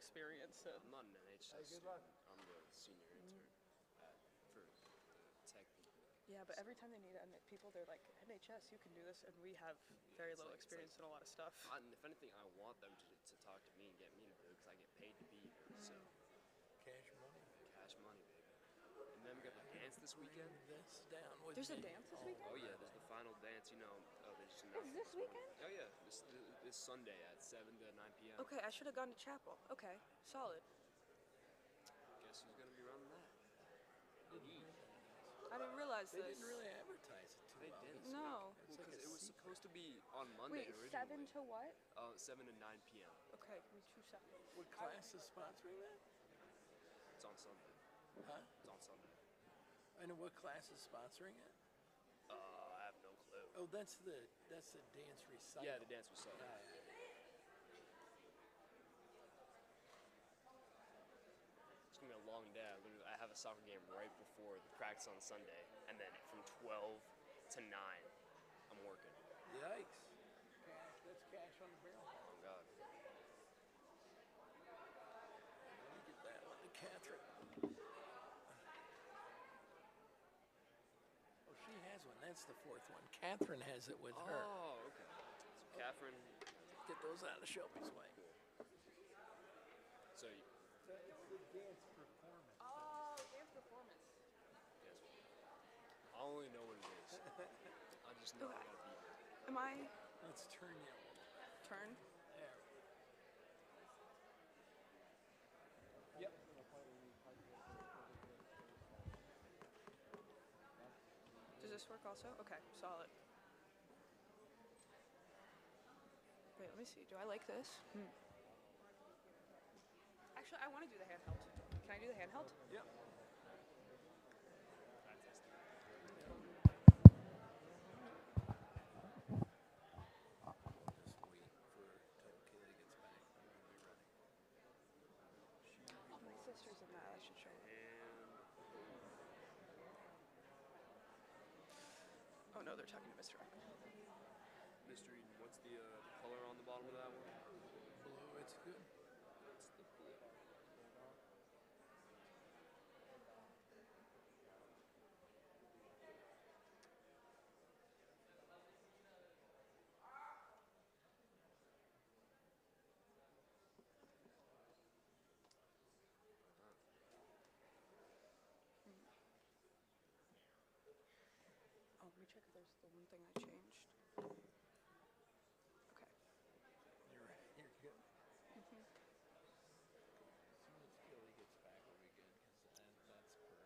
experience. So. I'm not an NHS student. I'm the senior intern for tech people. Yeah, but every time they need people, they're like, NHS, you can do this, and we have very little experience in a lot of stuff. If anything, I want them to talk to me and get me to do it because I get paid to be here. So cash money, baby. And then we got the dance this weekend. There's a dance this weekend? Oh yeah, there's the final dance. You know, they just Is this weekend? Oh yeah, this Sunday at 7 to 9 p.m. Okay, I should have gone to chapel. Okay, solid. Guess who's gonna be running that? I didn't realize They this. didn't really advertise it too They well. didn't. No. Because it was supposed to be on Monday Wait, originally. 7 to what? 7 to 9 p.m. Okay, give me 2 seconds. What class is sponsoring that? It's on Sunday. Huh? It's on Sunday. I know what class is sponsoring it. I have no clue. Oh, that's the dance recital. Yeah, the dance was so. It's gonna be a long day. I have a soccer game right before the practice on Sunday, and then from 12 to 9, I'm working. Yikes. That's cash on the barrel. Oh God. Let me get that one to Catherine. Oh, she has one. That's the fourth one. Catherine has it with her. Oh, okay. So Catherine. Get those out of Shelby's way. So. It's the dance performance. Oh, dance performance. Yes. I only know what it is. I just know I gotta be here. Am I Let's turn you a little bit. turn? There. Yep. Does this work also? Okay, solid. Wait, let me see. Do I like this? Actually, I want to do the handheld. Can I do the handheld? Yep. Oh, my sister's in that. I should show her. Oh no, they're talking to Mr. Eckman. Mr. Eden, what's the color on the bottom of that one? Blue, it's good. It's the blue. Oh, let me check if there's the one thing I changed. Okay. You're good. As soon as Gilly gets back, we'll be good, because that's perfect. We'll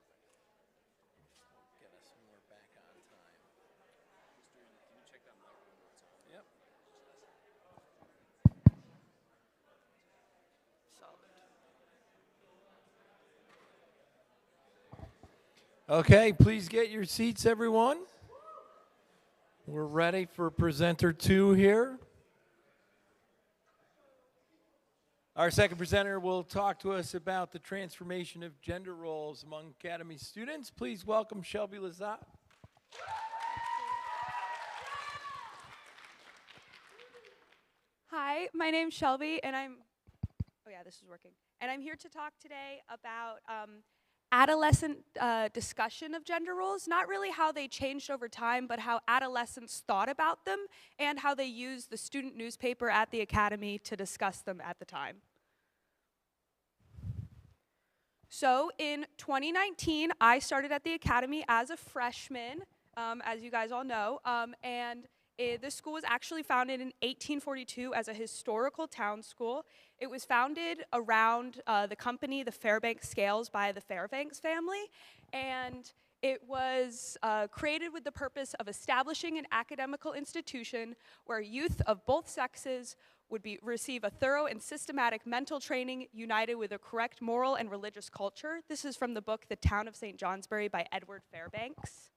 get us more back on time. Mr. Eden, can you check that mic one more time? Yep. Solid. Okay, please get your seats, everyone. We're ready for presenter 2 here. Our second presenter will talk to us about the transformation of gender roles among Academy students. Please welcome Shelby Lazat. Hi, my name's Shelby, and oh yeah, this is working. And I'm here to talk today about adolescent discussion of gender roles, not really how they changed over time, but how adolescents thought about them and how they used the student newspaper at the Academy to discuss them at the time. So in 2019, I started at the Academy as a freshman, as you guys all know, and this school was actually founded in 1842 as a historical town school. It was founded around the company, the Fairbanks Scales, by the Fairbanks family, and it was created with the purpose of establishing an academical institution where youth of both sexes would receive a thorough and systematic mental training united with a correct moral and religious culture. This is from the book The Town of St. Johnsbury by Edward Fairbanks.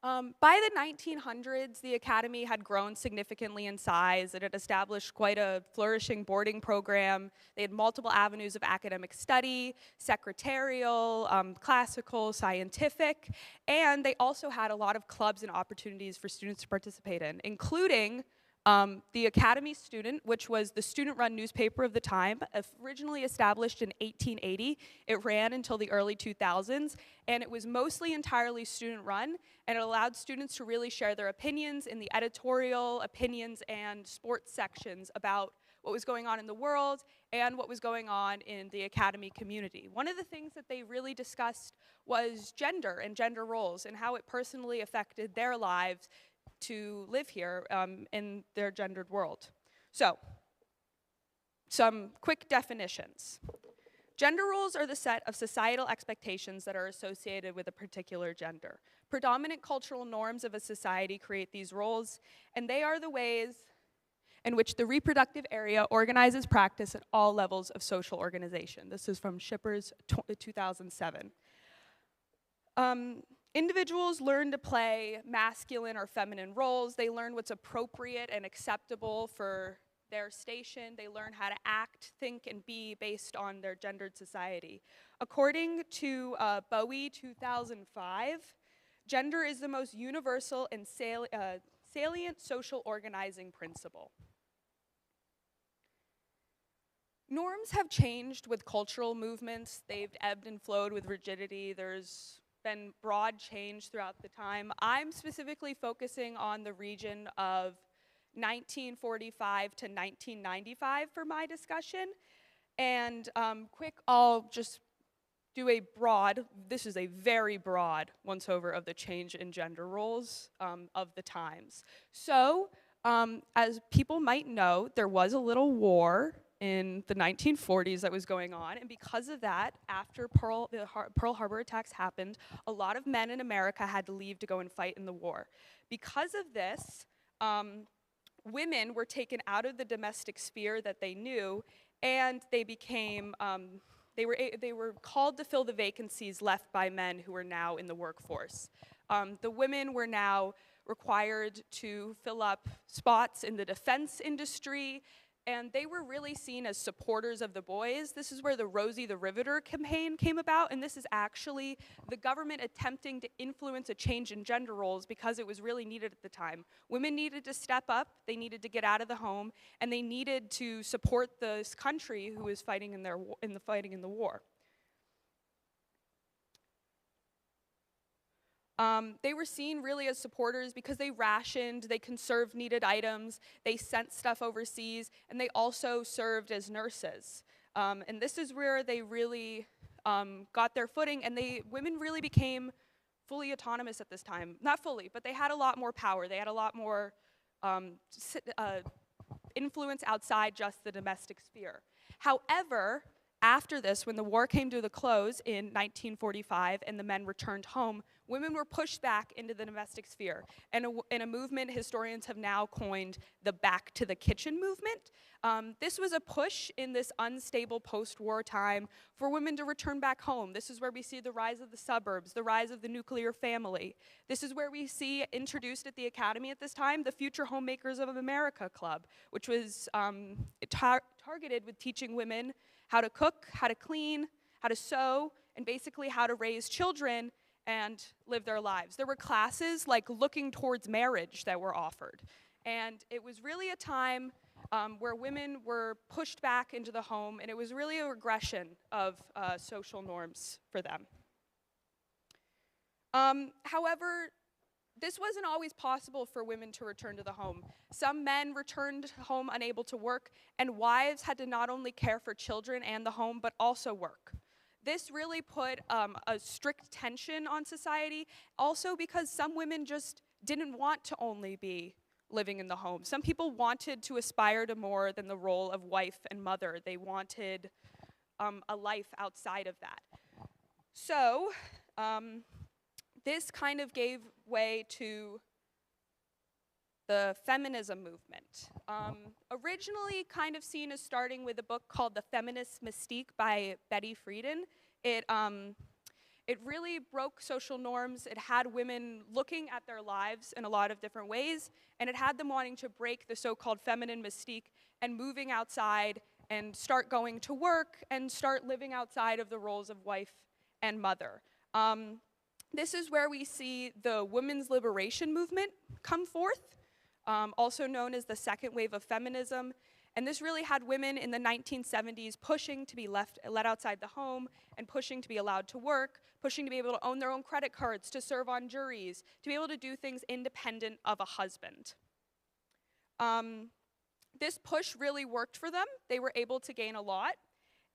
By the 1900s, the Academy had grown significantly in size. It had established quite a flourishing boarding program. They had multiple avenues of academic study, secretarial, classical, scientific, and they also had a lot of clubs and opportunities for students to participate in, including The Academy Student, which was the student-run newspaper of the time, originally established in 1880. It ran until the early 2000s, and it was mostly entirely student-run, and it allowed students to really share their opinions in the editorial, opinions, and sports sections about what was going on in the world and what was going on in the Academy community. One of the things that they really discussed was gender and gender roles and how it personally affected their lives to live here in their gendered world. So, some quick definitions. Gender roles are the set of societal expectations that are associated with a particular gender. Predominant cultural norms of a society create these roles, and they are the ways in which the reproductive area organizes practice at all levels of social organization. This is from Shippers 2007. Individuals learn to play masculine or feminine roles. They learn what's appropriate and acceptable for their station. They learn how to act, think, and be based on their gendered society. According to Bowie 2005, gender is the most universal and salient social organizing principle. Norms have changed with cultural movements. They've ebbed and flowed with rigidity. There's been broad change throughout the time. I'm specifically focusing on the region of 1945 to 1995 for my discussion. And I'll just do a broad, this is a very broad once-over of the change in gender roles of the times. So, as people might know, there was a little war in the 1940s that was going on, and because of that, after the Pearl Harbor attacks happened, a lot of men in America had to leave to go and fight in the war. Because of this, women were taken out of the domestic sphere that they knew, and they became, they were called to fill the vacancies left by men who were now in the workforce. The women were now required to fill up spots in the defense industry, and they were really seen as supporters of the boys. This is where the Rosie the Riveter campaign came about, and this is actually the government attempting to influence a change in gender roles because it was really needed at the time. Women needed to step up, they needed to get out of the home, and they needed to support this country who was fighting in the war. They were seen really as supporters because they rationed, they conserved needed items, they sent stuff overseas, and they also served as nurses. And this is where they really got their footing, and women really became fully autonomous at this time. Not fully, but they had a lot more power. They had a lot more influence outside just the domestic sphere. However, after this, when the war came to the close in 1945 and the men returned home, women were pushed back into the domestic sphere. And in a movement historians have now coined the back to the kitchen movement. This was a push in this unstable post-war time for women to return back home. This is where we see the rise of the suburbs, the rise of the nuclear family. This is where we see introduced at the Academy at this time, the Future Homemakers of America Club, which was targeted with teaching women how to cook, how to clean, how to sew, and basically how to raise children and live their lives. There were classes like looking towards marriage that were offered. And it was really a time where women were pushed back into the home, and it was really a regression of social norms for them. However, this wasn't always possible for women to return to the home. Some men returned home unable to work, and wives had to not only care for children and the home, but also work. This really put a strict tension on society, also because some women just didn't want to only be living in the home. Some people wanted to aspire to more than the role of wife and mother. They wanted a life outside of that. So, this kind of gave way to the feminism movement. Originally kind of seen as starting with a book called The Feminist Mystique by Betty Friedan. It really broke social norms. It had women looking at their lives in a lot of different ways, and it had them wanting to break the so-called feminine mystique and moving outside and start going to work and start living outside of the roles of wife and mother. This is where we see the women's liberation movement come forth. also known as the second wave of feminism. And this really had women in the 1970s pushing to be let outside the home and pushing to be allowed to work, pushing to be able to own their own credit cards, to serve on juries, to be able to do things independent of a husband. This push really worked for them. They were able to gain a lot.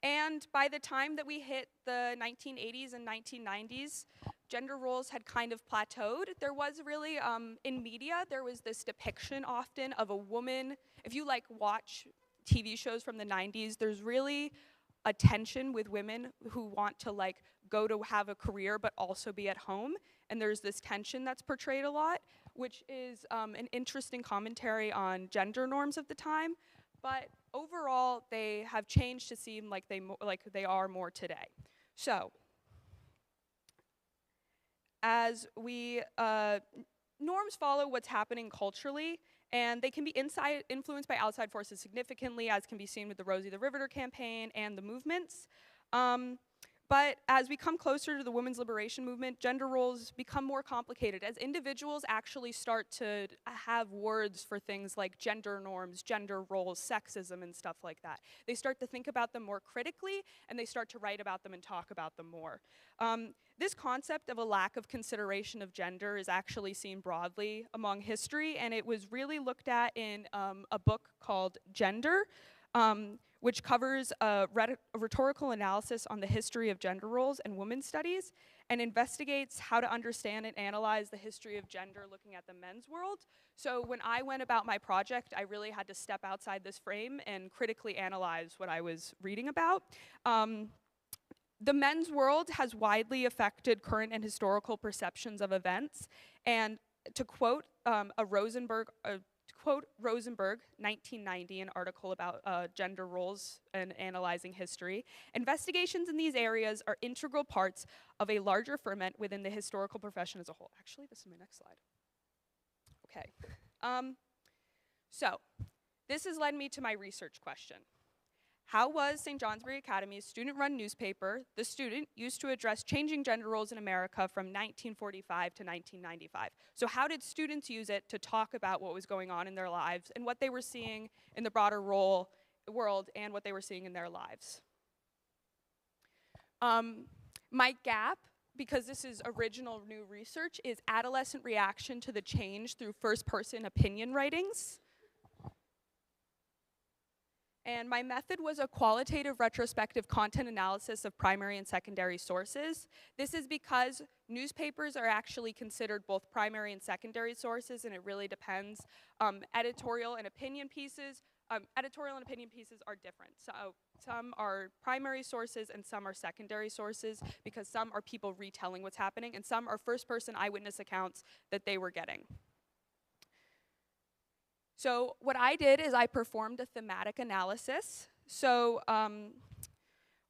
And by the time that we hit the 1980s and 1990s, gender roles had kind of plateaued. There was really, in media, there was this depiction often of a woman. If you like watch TV shows from the 90s, there's really a tension with women who want to like go to have a career but also be at home. And there's this tension that's portrayed a lot, which is an interesting commentary on gender norms of the time. But overall, they have changed to seem like they are more today. So, as we, norms follow what's happening culturally, and they can be influenced by outside forces significantly, as can be seen with the Rosie the Riveter campaign and the movements. But as we come closer to the women's liberation movement, gender roles become more complicated as individuals actually start to have words for things like gender norms, gender roles, sexism, and stuff like that. They start to think about them more critically, and they start to write about them and talk about them more. This concept of a lack of consideration of gender is actually seen broadly among history, and it was really looked at in a book called Gender, which covers a rhetorical analysis on the history of gender roles and women's studies, and investigates how to understand and analyze the history of gender looking at the men's world. So when I went about my project, I really had to step outside this frame and critically analyze what I was reading about. The men's world has widely affected current and historical perceptions of events, and to quote Rosenberg, 1990, an article about gender roles and analyzing history, investigations in these areas are integral parts of a larger ferment within the historical profession as a whole. Actually, this is my next slide. Okay. So, this has led me to my research question. How was St. Johnsbury Academy's student-run newspaper, The Student, used to address changing gender roles in America from 1945 to 1995? So how did students use it to talk about what was going on in their lives and what they were seeing in the broader world and what they were seeing in their lives? My gap, because this is original new research, is adolescent reaction to the change through first-person opinion writings. And my method was a qualitative retrospective content analysis of primary and secondary sources. This is because newspapers are actually considered both primary and secondary sources, and it really depends. Editorial and opinion pieces are different. So some are primary sources and some are secondary sources because some are people retelling what's happening and some are first-person eyewitness accounts that they were getting. So what I did is I performed a thematic analysis. So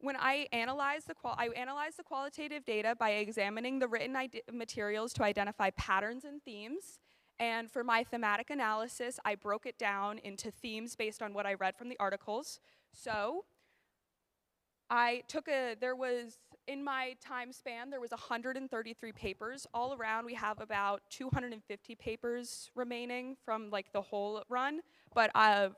when I analyzed the qualitative data by examining the written materials to identify patterns and themes. And for my thematic analysis, I broke it down into themes based on what I read from the articles. So in my time span, there was 133 papers. All around, we have about 250 papers remaining from like the whole run. But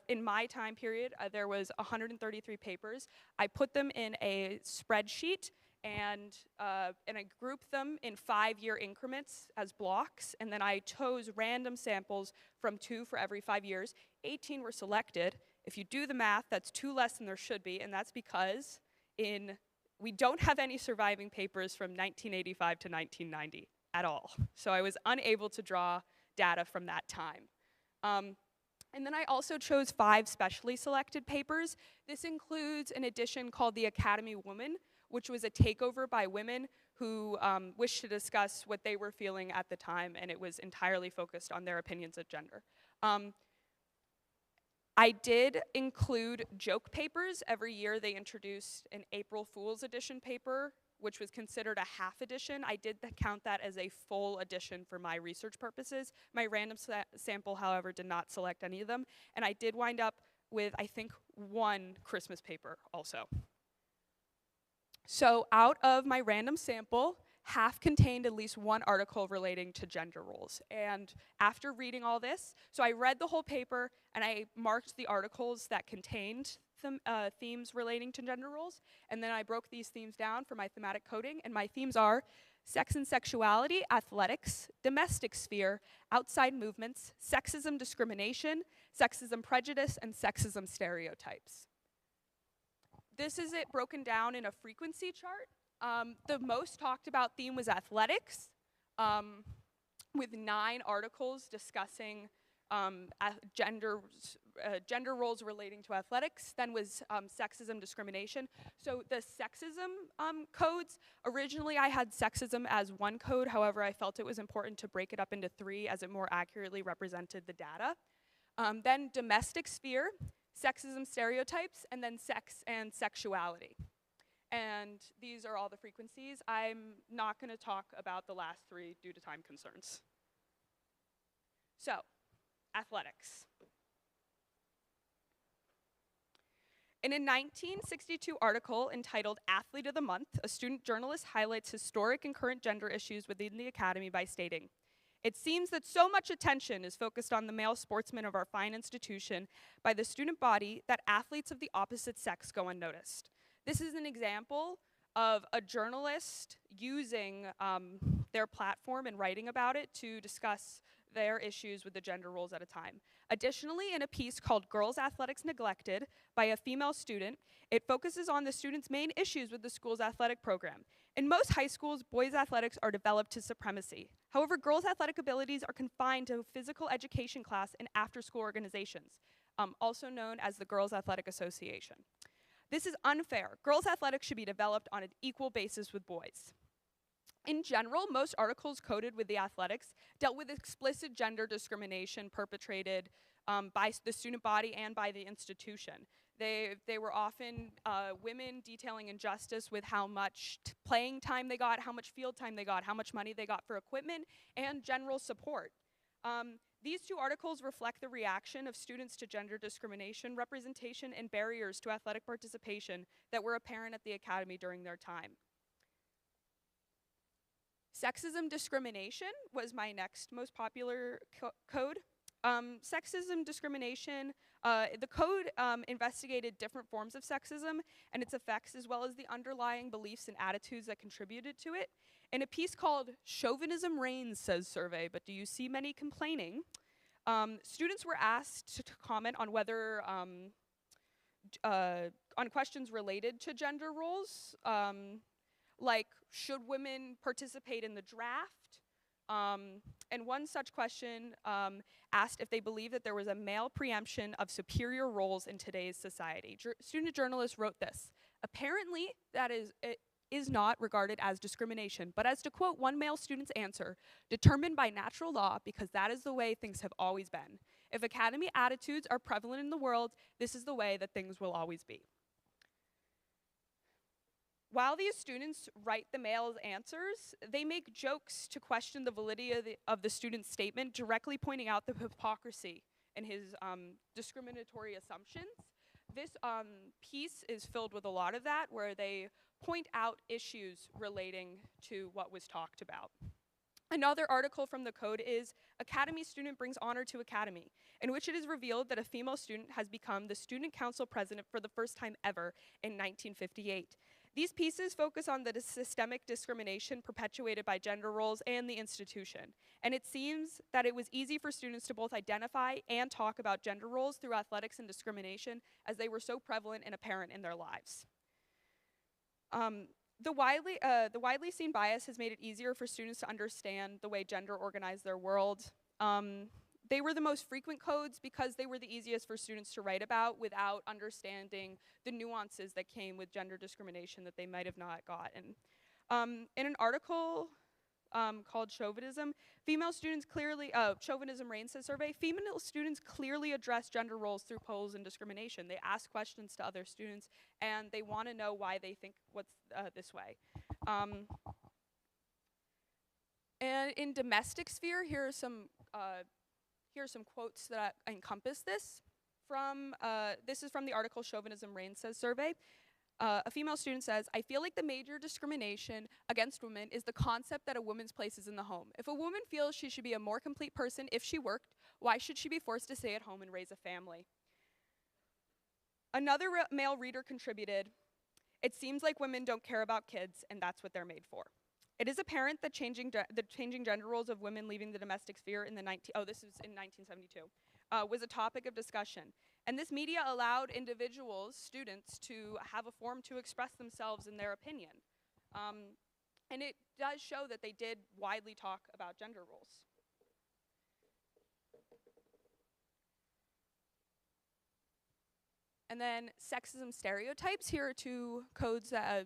in my time period, there was 133 papers. I put them in a spreadsheet and I grouped them in 5-year increments as blocks. And then I chose random samples from 2 for every 5 years. 18 were selected. If you do the math, that's 2 less than there should be, and that's because we don't have any surviving papers from 1985 to 1990 at all. So I was unable to draw data from that time. And then I also chose 5 specially selected papers. This includes an edition called The Academy Woman, which was a takeover by women who wished to discuss what they were feeling at the time, and it was entirely focused on their opinions of gender. I did include joke papers. Every year they introduced an April Fool's edition paper, which was considered a half edition. I did count that as a full edition for my research purposes. My random sample, however, did not select any of them. And I did wind up with, I think, 1 Christmas paper also. So out of my random sample, half contained at least one article relating to gender roles. And after reading all this, so I read the whole paper and I marked the articles that contained themes relating to gender roles, and then I broke these themes down for my thematic coding, and my themes are sex and sexuality, athletics, domestic sphere, outside movements, sexism discrimination, sexism prejudice, and sexism stereotypes. This is it broken down in a frequency chart. The most talked about theme was athletics, with 9 articles discussing gender roles relating to athletics. Then was sexism discrimination. So the sexism codes, originally I had sexism as one code, however I felt it was important to break it up into 3 as it more accurately represented the data. Then domestic sphere, sexism stereotypes, and then sex and sexuality. And these are all the frequencies. I'm not going to talk about the last 3 due to time concerns. So, athletics. In a 1962 article entitled Athlete of the Month, a student journalist highlights historic and current gender issues within the academy by stating, "It seems that so much attention is focused on the male sportsmen of our fine institution by the student body that athletes of the opposite sex go unnoticed." This is an example of a journalist using their platform and writing about it to discuss their issues with the gender roles at a time. Additionally, in a piece called Girls Athletics Neglected by a female student, it focuses on the student's main issues with the school's athletic program. In most high schools, boys' athletics are developed to supremacy. However, girls' athletic abilities are confined to physical education class and after-school organizations, also known as the Girls Athletic Association. This is unfair. Girls' athletics should be developed on an equal basis with boys. In general, most articles coded with the athletics dealt with explicit gender discrimination perpetrated by the student body and by the institution. They were often women detailing injustice with how much playing time they got, how much field time they got, how much money they got for equipment, and general support. These 2 articles reflect the reaction of students to gender discrimination, representation, and barriers to athletic participation that were apparent at the academy during their time. Sexism discrimination was my next most popular code. Sexism discrimination, the code investigated different forms of sexism and its effects, as well as the underlying beliefs and attitudes that contributed to it. In a piece called Chauvinism Reigns, says survey, but do you see many complaining? Students were asked to comment on whether, on questions related to gender roles, like, should women participate in the draft? And one such question asked if they believe that there was a male preemption of superior roles in today's society. Student journalists wrote this: "Apparently, that is not regarded as discrimination, but as to quote one male student's answer, determined by natural law because that is the way things have always been. If academy attitudes are prevalent in the world, this is the way that things will always be." While these students write the male's answers, they make jokes to question the validity of the student's statement, directly pointing out the hypocrisy in his discriminatory assumptions. This piece is filled with a lot of that, where they point out issues relating to what was talked about. Another article from the code is Academy Student Brings Honor to Academy, in which it is revealed that a female student has become the student council president for the first time ever in 1958. These pieces focus on the systemic discrimination perpetuated by gender roles and the institution. And it seems that it was easy for students to both identify and talk about gender roles through athletics and discrimination, as they were so prevalent and apparent in their lives. The widely seen bias has made it easier for students to understand the way gender organized their world. They were the most frequent codes because they were the easiest for students to write about without understanding the nuances that came with gender discrimination that they might have not gotten. In an article called Chauvinism, Chauvinism Reigns says survey, female students clearly address gender roles through polls and discrimination. They ask questions to other students, and they want to know why they think what's this way. And in domestic sphere, here are some quotes that encompass this. This is from the article Chauvinism Reigns says survey. A female student says, I feel like the major discrimination against women is the concept that a woman's place is in the home. If a woman feels she should be a more complete person if she worked, why should she be forced to stay at home and raise a family? Another male reader contributed, it seems like women don't care about kids, and that's what they're made for. It is apparent that the changing gender roles of women leaving the domestic sphere in the this was in 1972, was a topic of discussion. And this media allowed individuals, students, to have a forum to express themselves and their opinion. And it does show that they did widely talk about gender roles. And then sexism stereotypes. Here are two quotes that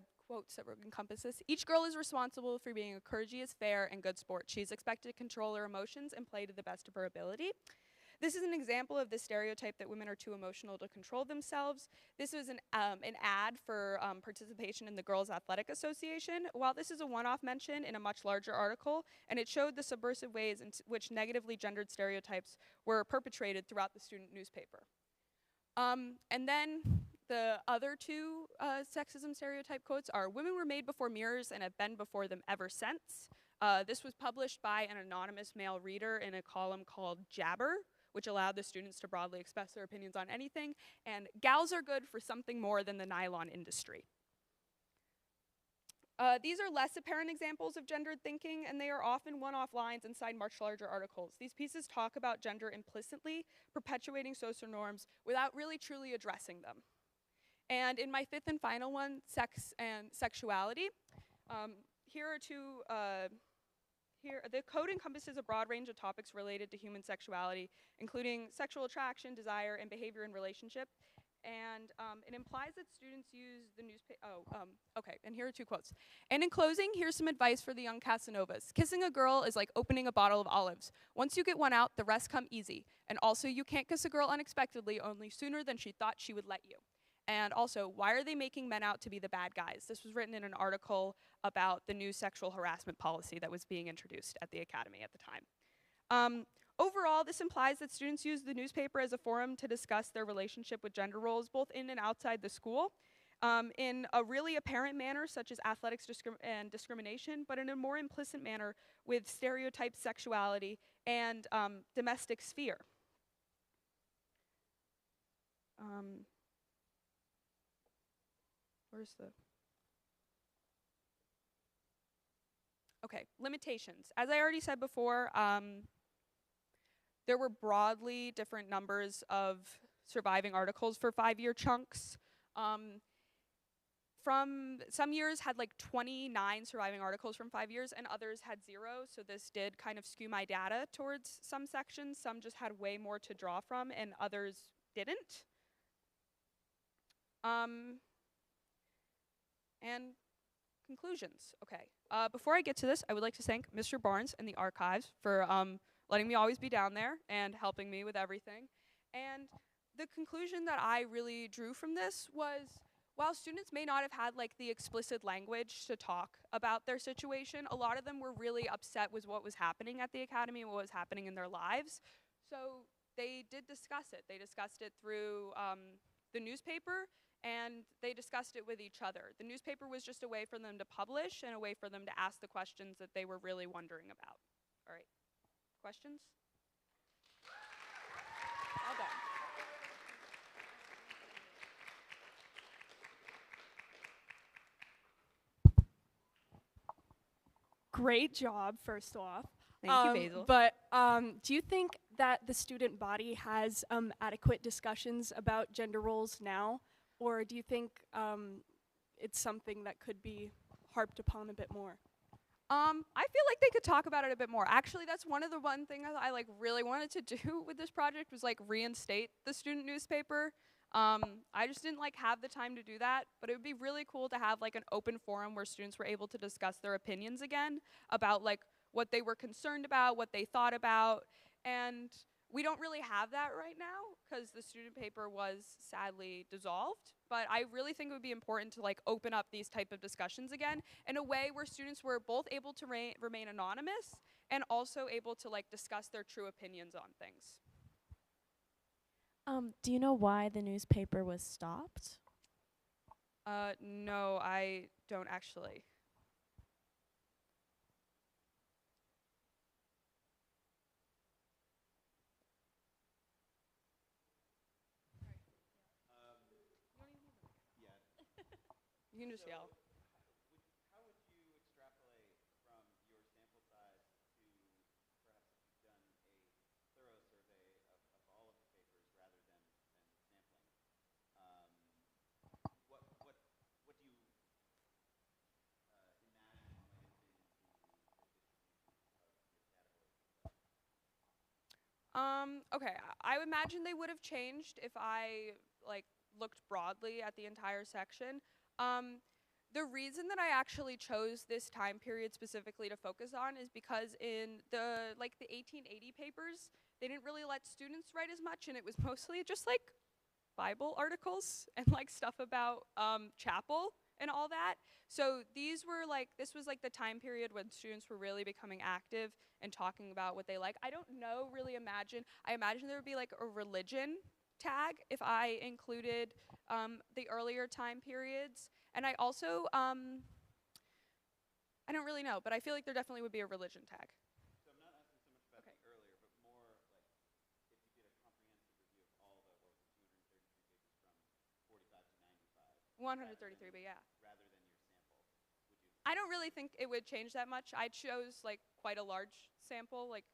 encompass this. Each girl is responsible for being a courteous, fair, and good sport. She is expected to control her emotions and play to the best of her ability. This is an example of the stereotype that women are too emotional to control themselves. This was an ad for participation in the Girls Athletic Association. While this is a one-off mention in a much larger article, and it showed the subversive ways in which negatively gendered stereotypes were perpetrated throughout the student newspaper. And then the other two sexism stereotype quotes are, women were made before mirrors and have been before them ever since. This was published by an anonymous male reader in a column called Jabber, which allowed the students to broadly express their opinions on anything. And gals are good for something more than the nylon industry. These are less apparent examples of gendered thinking, and they are often one-off lines inside much larger articles. These pieces talk about gender implicitly, perpetuating social norms without really truly addressing them. And in my fifth and final one, sex and sexuality, here are two, the code encompasses a broad range of topics related to human sexuality, including sexual attraction, desire, and behavior in relationship. And it implies that students use the newspaper. Okay, and here are two quotes. And in closing, here's some advice for the young Casanovas. Kissing a girl is like opening a bottle of olives. Once you get one out, the rest come easy. And also, you can't kiss a girl unexpectedly, only sooner than she thought she would let you. And also, why are they making men out to be the bad guys? This was written in an article about the new sexual harassment policy that was being introduced at the academy at the time. Overall, this implies that students use the newspaper as a forum to discuss their relationship with gender roles, both in and outside the school, in a really apparent manner, such as athletics and discrimination, but in a more implicit manner with stereotyped sexuality and domestic sphere. Where's the... Okay, limitations. As I already said before, there were broadly different numbers of surviving articles for 5-year chunks. From some years had like 29 surviving articles from 5 years, and others had 0, so this did kind of skew my data towards some sections. Some just had way more to draw from, and others didn't. And conclusions, okay. Before I get to this, I would like to thank Mr. Barnes and the archives for letting me always be down there and helping me with everything. And the conclusion that I really drew from this was, while students may not have had like the explicit language to talk about their situation, a lot of them were really upset with what was happening at the academy and what was happening in their lives. So they did discuss it. They discussed it through the newspaper, and they discussed it with each other. The newspaper was just a way for them to publish and a way for them to ask the questions that they were really wondering about. All right. Questions? All done. Great job, first off. Thank you, Basil. But do you think that the student body has adequate discussions about gender roles now? Or do you think it's something that could be harped upon a bit more? I feel like they could talk about it a bit more. Actually, that's one thing I like really wanted to do with this project was like reinstate the student newspaper. I just didn't like have the time to do that, but it would be really cool to have like an open forum where students were able to discuss their opinions again about like what they were concerned about, what they thought about, and we don't really have that right now because the student paper was sadly dissolved, but I really think it would be important to like open up these type of discussions again in a way where students were both able to remain anonymous and also able to like discuss their true opinions on things. Do you know why the newspaper was stopped? No, I don't actually. You can just yell. How would you extrapolate from your sample size to perhaps if you've done a thorough survey of all of the papers rather than sampling? What do you imagine might have been the distribution of your categories? Okay, I would imagine they would have changed if I like looked broadly at the entire section. The reason that I actually chose this time period specifically to focus on is because in the 1880 papers, they didn't really let students write as much, and it was mostly just like Bible articles and like stuff about chapel and all that. So this was like the time period when students were really becoming active and talking about what they like. I don't know, really imagine. I imagine there would be like a religion tag if I included the earlier time periods. And I also, I don't really know, but I feel like there definitely would be a religion tag. So I'm not asking so much about the earlier, but more like if you did a comprehensive review of all the 233 papers from 45 to 95. 133, but yeah. Rather than your sample, would you? I don't really think it would change that much. I chose like quite a large sample, like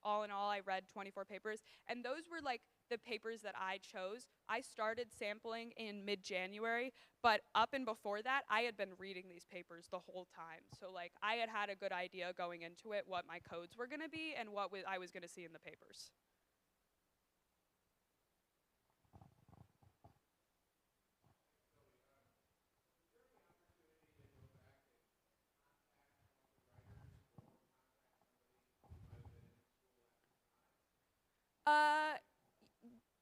all in all I read 24 papers, and those were like the papers that I chose. I started sampling in mid-January, but up and before that, I had been reading these papers the whole time. So like I had a good idea going into it what my codes were going to be and what I was going to see in the papers.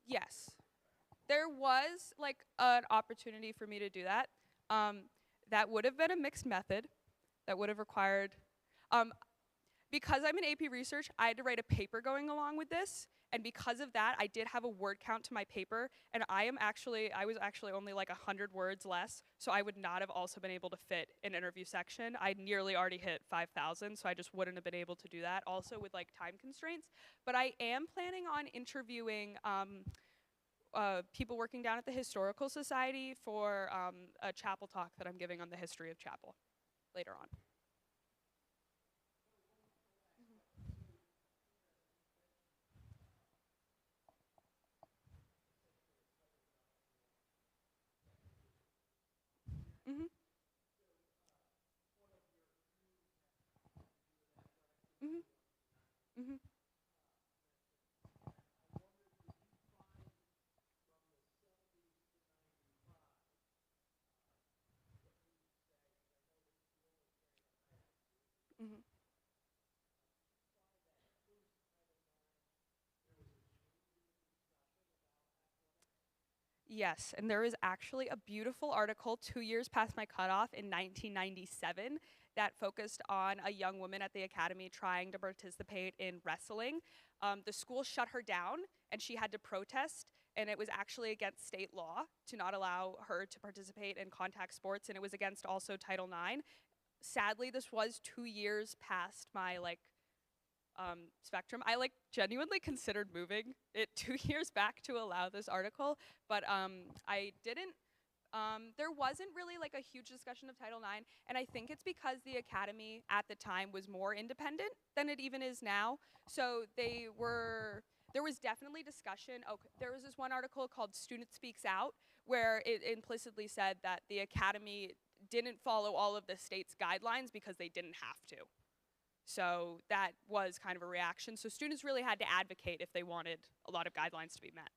Yes. There was like an opportunity for me to do that. That would have been a mixed method. That would have required, because I'm in AP research, I had to write a paper going along with this. And because of that, I did have a word count to my paper. And I was actually only like 100 words less. So I would not have also been able to fit an interview section. I nearly already hit 5,000. So I just wouldn't have been able to do that also with like time constraints. But I am planning on interviewing people working down at the Historical Society for a chapel talk that I'm giving on the history of chapel later on. Mhm. Mhm. Mhm. Mhm. Yes, and there is actually a beautiful article 2 years past my cutoff in 1997 that focused on a young woman at the academy trying to participate in wrestling. The school shut her down, and she had to protest, and it was actually against state law to not allow her to participate in contact sports, and it was against also Title IX. Sadly, this was 2 years past my spectrum. I genuinely considered moving it 2 years back to allow this article, but I didn't. There wasn't really like a huge discussion of Title IX, and I think it's because the academy at the time was more independent than it even is now. So there was definitely discussion. There was this one article called Student Speaks Out, where it implicitly said that the academy didn't follow all of the state's guidelines because they didn't have to. So that was kind of a reaction. So students really had to advocate if they wanted a lot of guidelines to be met.